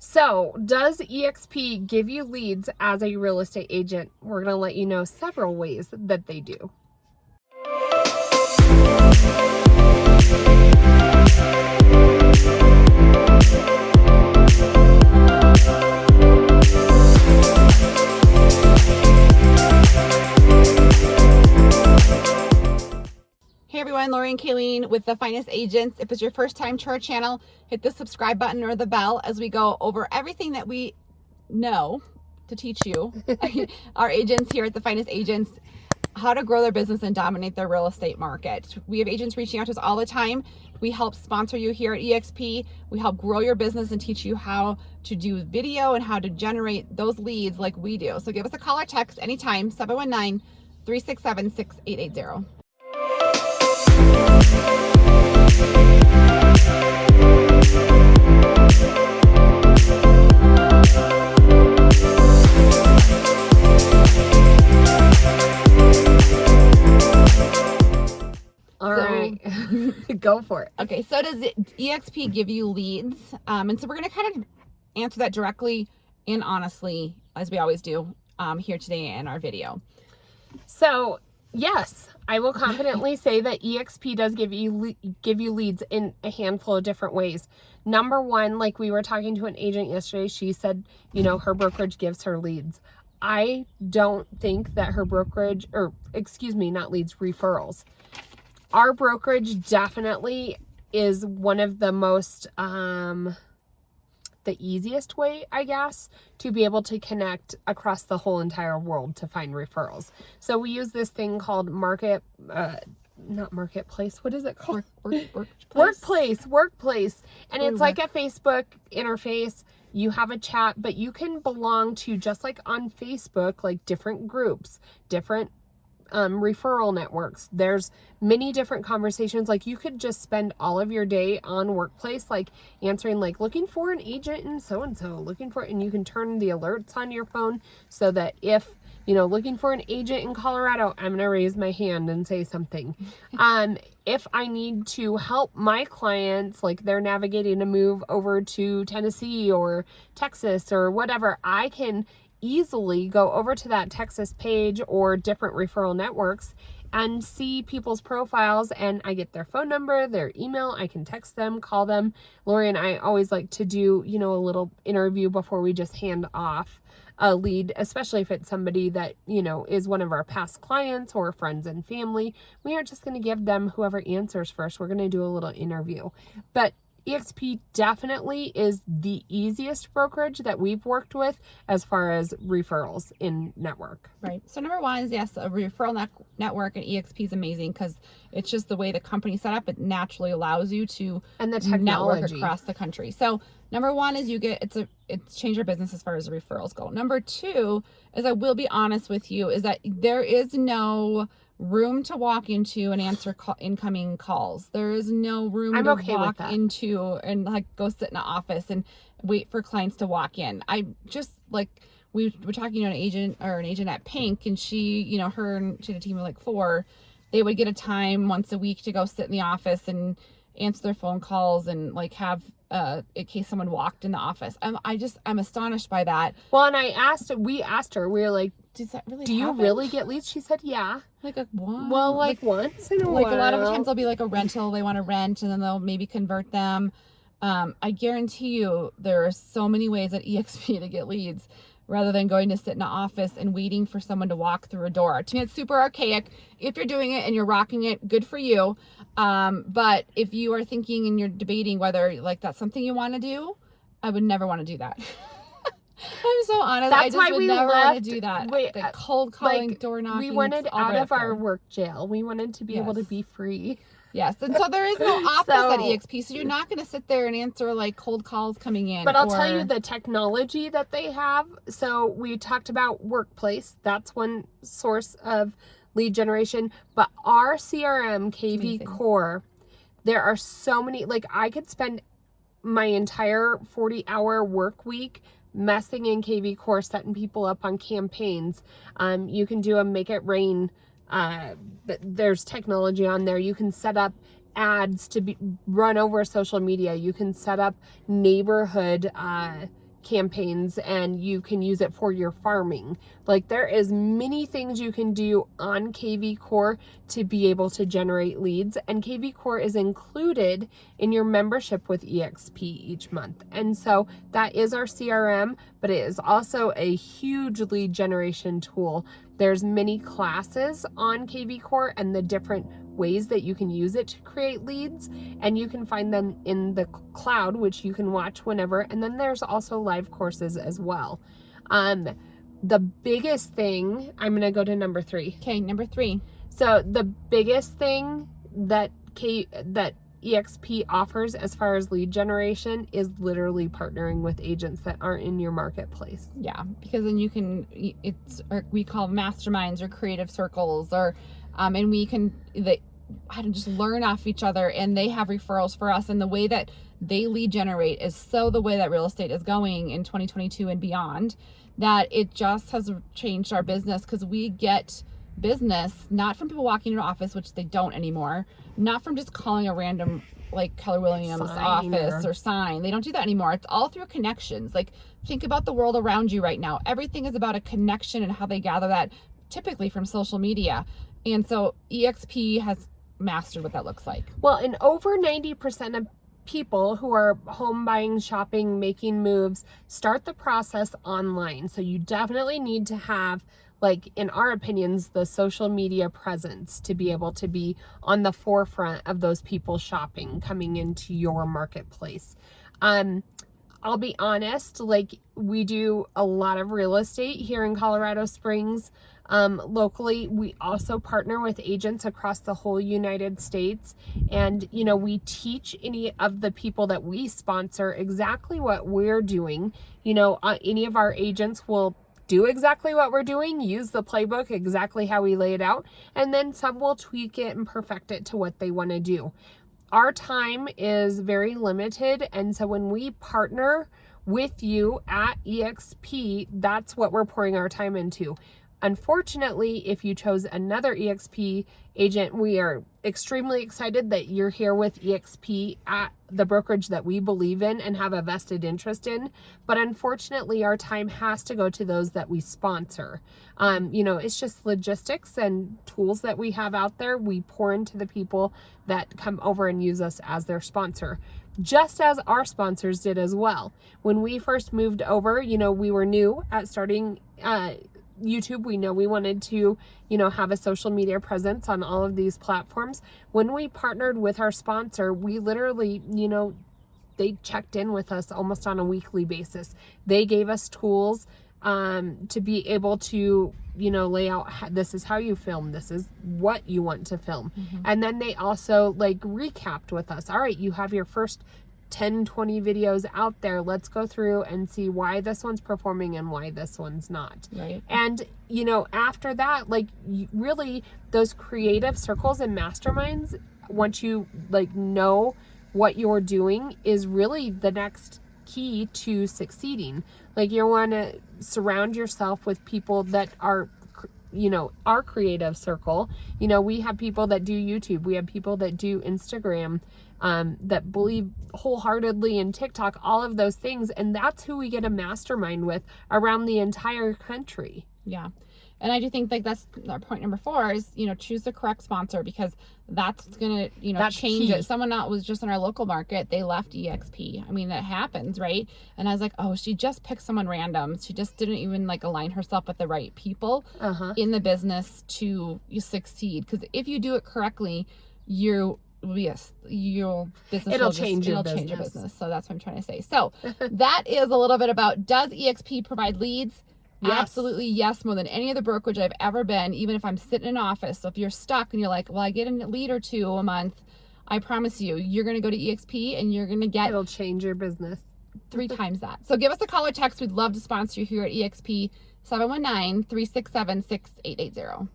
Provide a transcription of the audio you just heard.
So, does EXP give you leads as a real estate agent? We're going to let you know several ways that they do. Hey everyone, Laurie and Kalene with The Finest Agents. If it's your first time to our channel, hit the subscribe button or the bell as we go over everything that we know to teach you, our agents here at The Finest Agents, how to grow their business and dominate their real estate market. We have agents reaching out to us all the time. We help sponsor you here at EXP. We help grow your business and teach you how to do video and how to generate those leads like we do. So give us a call or text anytime, 719-367-6880. All right, go for it. Okay, so does EXP give you leads? And so we're going to kind of answer that directly and honestly, as we always do here today in our video. So, yes, I will confidently say that EXP does give you leads in a handful of different ways. Number one, like we were talking to an agent yesterday, she said, you know, her brokerage gives her leads. I don't think that her brokerage, or excuse me, not leads, referrals. Our brokerage definitely is one of the most, the easiest way, I guess, to be able to connect across the whole entire world to find referrals. So we use this thing called not marketplace. What is it called? Workplace. And it's like a Facebook interface. You have a chat, but you can belong to, just like on Facebook, like different groups, different referral networks. There's many different conversations. Like you could just spend all of your day on Workplace, like answering, like looking for an agent and so, and you can turn the alerts on your phone so that if, you know, looking for an agent in Colorado, I'm going to raise my hand and say something. If I need to help my clients, like they're navigating a move over to Tennessee or Texas or whatever, I can easily go over to that Texas page or different referral networks and see people's profiles, and I get their phone number, their email. I can text them, call them. Laurie and I always like to do, you know, a little interview before we just hand off a lead, especially if it's somebody that, you know, is one of our past clients or friends and family. We aren't just going to give them whoever answers first. We're going to do a little interview. But EXP definitely is the easiest brokerage that we've worked with as far as referrals in network. Right. So number one is, yes, a referral network, and EXP is amazing because it's just the way the company's set up. It naturally allows you to and the technology network across the country. So number one is it's changed your business as far as the referrals go. Number two is, I will be honest with you, is that there is no room to walk into and answer incoming calls. There is no room to walk into and like go sit in an office and wait for clients to walk in. I just, like, we were talking to an agent at Pink, and she, you know, she had a team of like 4. They would get a time once a week to go sit in the office and answer their phone calls and like have in case someone walked in the office. I'm astonished by that. Well, and we asked her, we were like, does that really do happen? you really get leads? She said, yeah. Like a what? Well, like once in a while. Like a lot of times there'll be like a rental they want to rent, and then they'll maybe convert them. I guarantee you there are so many ways at EXP to get leads rather than going to sit in an office and waiting for someone to walk through a door. To me, it's super archaic. If you're doing it and you're rocking it, good for you. But if you are thinking and you're debating whether like that's something you want to do, I would never want to do that. I'm so honest. That's why we never want to do that. The cold calling, like, door knocking. We wanted out of our work jail. We wanted to be able to be free. Yes, and so there is no office at EXP, so you're not going to sit there and answer like cold calls coming in. But I'll tell you the technology that they have. So we talked about Workplace. That's one source of lead generation. But our CRM, KV Core, there are so many. Like I could spend my entire 40-hour work week messing in KV Core, setting people up on campaigns. You can do a Make It Rain. There's technology on there. You can set up ads to be run over social media. You can set up neighborhood campaigns, and you can use it for your farming. Like, there is many things you can do on KV Core to be able to generate leads, and KV Core is included in your membership with EXP each month. And so that is our CRM, but it is also a huge lead generation tool. There's many classes on KV Core and the different ways that you can use it to create leads, and you can find them in the cloud, which you can watch whenever. And then there's also live courses as well. The biggest thing, I'm going to go to number 3. Okay, number 3. So the biggest thing that EXP offers as far as lead generation is literally partnering with agents that aren't in your marketplace. Yeah, because then you can, we call masterminds or creative circles, or and we can just learn off each other, and they have referrals for us, and the way that they lead generate is so the way that real estate is going in 2022 and beyond, that it just has changed our business, because we get business not from people walking into office, which they don't anymore, not from just calling a random like Keller Williams office or sign. They don't do that anymore. It's all through connections. Like, think about the world around you right now. Everything is about a connection and how they gather that, typically from social media. And so EXP has mastered what that looks like. Well, and over 90% of people who are home buying, shopping, making moves start the process online. So you definitely need to have, like, in our opinions, the social media presence to be able to be on the forefront of those people shopping, coming into your marketplace. I'll be honest, like, we do a lot of real estate here in Colorado Springs. Locally, we also partner with agents across the whole United States. And, we teach any of the people that we sponsor exactly what we're doing. Any of our agents will do exactly what we're doing, use the playbook exactly how we lay it out, and then some will tweak it and perfect it to what they want to do. Our time is very limited, and so when we partner with you at EXP, that's what we're pouring our time into. Unfortunately, if you chose another EXP agent, we are extremely excited that you're here with EXP at the brokerage that we believe in and have a vested interest in. But unfortunately, our time has to go to those that we sponsor. It's just logistics and tools that we have out there. We pour into the people that come over and use us as their sponsor, just as our sponsors did as well. When we first moved over, we were new at starting YouTube. We know we wanted to, have a social media presence on all of these platforms. When we partnered with our sponsor, we literally, they checked in with us almost on a weekly basis. They gave us tools to be able to, lay out, this is how you film, this is what you want to film. Mm-hmm. And then they also recapped with us. All right, you have your first 10, 20 videos out there. Let's go through and see why this one's performing and why this one's not. Right. And, after that, really those creative circles and masterminds, once you know what you're doing, is really the next key to succeeding. You want to surround yourself with people that are, our creative circle. We have people that do YouTube. We have people that do Instagram, that believe wholeheartedly in TikTok, all of those things. And that's who we get a mastermind with around the entire country. Yeah. And I do think that's our point number 4 is, choose the correct sponsor, because that's going to, that's change key. It. Someone that was just in our local market, they left EXP. I mean, that happens, right? And I was like, oh, she just picked someone random. She just didn't even align herself with the right people in the business to succeed. Because if you do it correctly, your business it'll change your business. So that's what I'm trying to say. So that is a little bit about, does EXP provide leads? Yes. Absolutely, yes, more than any other brokerage I've ever been, even if I'm sitting in an office. So if you're stuck and you're like, well, I get a lead or 2 a month, I promise you're going to go to EXP and you're going to get... It'll change your business. 3 times that. So give us a call or text. We'd love to sponsor you here at EXP, 719-367-6880.